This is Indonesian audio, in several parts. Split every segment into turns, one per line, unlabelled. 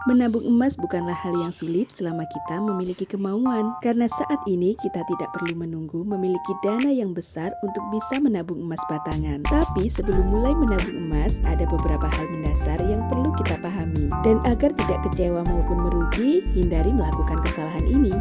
Menabung emas bukanlah hal yang sulit selama kita memiliki kemauan, karena saat ini kita tidak perlu menunggu memiliki dana yang besar untuk bisa menabung emas batangan. Tapi sebelum mulai menabung emas, ada beberapa hal mendasar yang perlu kita pahami. Dan agar tidak kecewa maupun merugi, hindari melakukan kesalahan ini.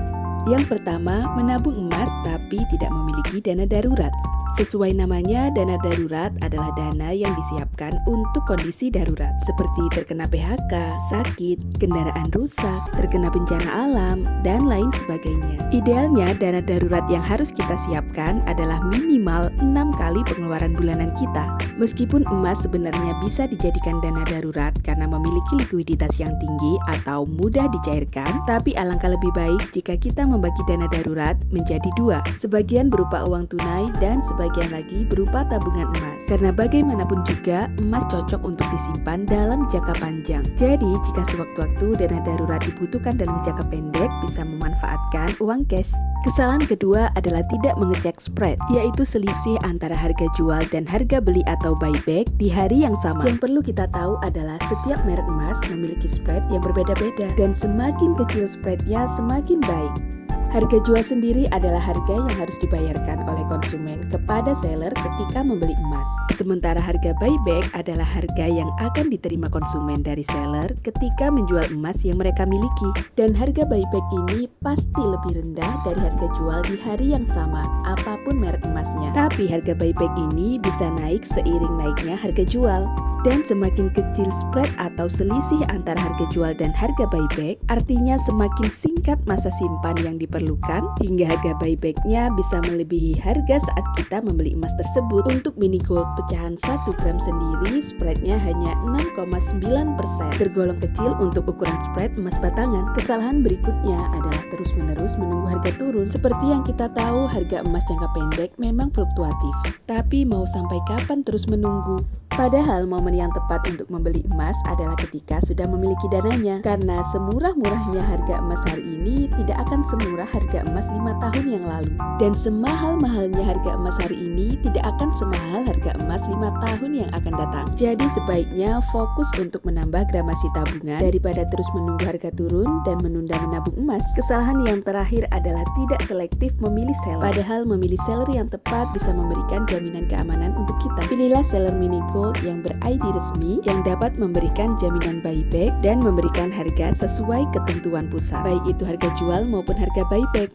Yang pertama, menabung emas tapi tidak memiliki dana darurat. Sesuai namanya, dana darurat adalah dana yang disiapkan untuk kondisi darurat seperti terkena PHK, sakit, kendaraan rusak, terkena bencana alam, dan lain sebagainya. Idealnya, dana darurat yang harus kita siapkan adalah minimal 6 kali pengeluaran bulanan kita. Meskipun emas sebenarnya bisa dijadikan dana darurat karena memiliki likuiditas yang tinggi atau mudah dicairkan, tapi alangkah lebih baik jika kita membagi dana darurat menjadi dua, sebagian berupa uang tunai dan sebagian lagi berupa tabungan emas. Karena bagaimanapun juga, emas cocok untuk disimpan dalam jangka panjang. Jadi, jika sewaktu-waktu dana darurat dibutuhkan dalam jangka pendek, bisa memanfaatkan uang cash. Kesalahan kedua adalah tidak mengecek spread, yaitu selisih antara harga jual dan harga beli atau buyback di hari yang sama. Yang perlu kita tahu adalah setiap merek emas memiliki spread yang berbeda-beda, dan semakin kecil spreadnya semakin baik. Harga jual sendiri adalah harga yang harus dibayarkan oleh konsumen kepada seller ketika membeli emas. Sementara harga buyback adalah harga yang akan diterima konsumen dari seller ketika menjual emas yang mereka miliki. Dan harga buyback ini pasti lebih rendah dari harga jual di hari yang sama, apapun merek emasnya. Tapi harga buyback ini bisa naik seiring naiknya harga jual. Dan semakin kecil spread atau selisih antara harga jual dan harga buyback, artinya semakin singkat masa simpan yang diperlukan, hingga harga buybacknya bisa melebihi harga saat kita membeli emas tersebut. Untuk mini gold pecahan 1 gram sendiri, spreadnya hanya 6,9%, tergolong kecil untuk ukuran spread emas batangan. Kesalahan berikutnya adalah terus-menerus menunggu harga turun. Seperti yang kita tahu, harga emas jangka pendek memang fluktuatif. Tapi mau sampai kapan terus menunggu? Padahal momen yang tepat untuk membeli emas adalah ketika sudah memiliki dananya. Karena semurah-murahnya harga emas hari ini tidak akan semurah harga emas 5 tahun yang lalu. Dan semahal-mahalnya harga emas hari ini tidak akan semahal harga emas 5 tahun yang akan datang. Jadi sebaiknya fokus untuk menambah gramasi tabungan daripada terus menunggu harga turun dan menunda menabung emas. Kesalahan yang terakhir adalah tidak selektif memilih seller. Padahal memilih seller yang tepat bisa memberikan jaminan keamanan untuk kita. Pilihlah seller mini gold yang ber-ID resmi yang dapat memberikan jaminan buyback dan memberikan harga sesuai ketentuan pusat, baik itu harga jual maupun harga buyback.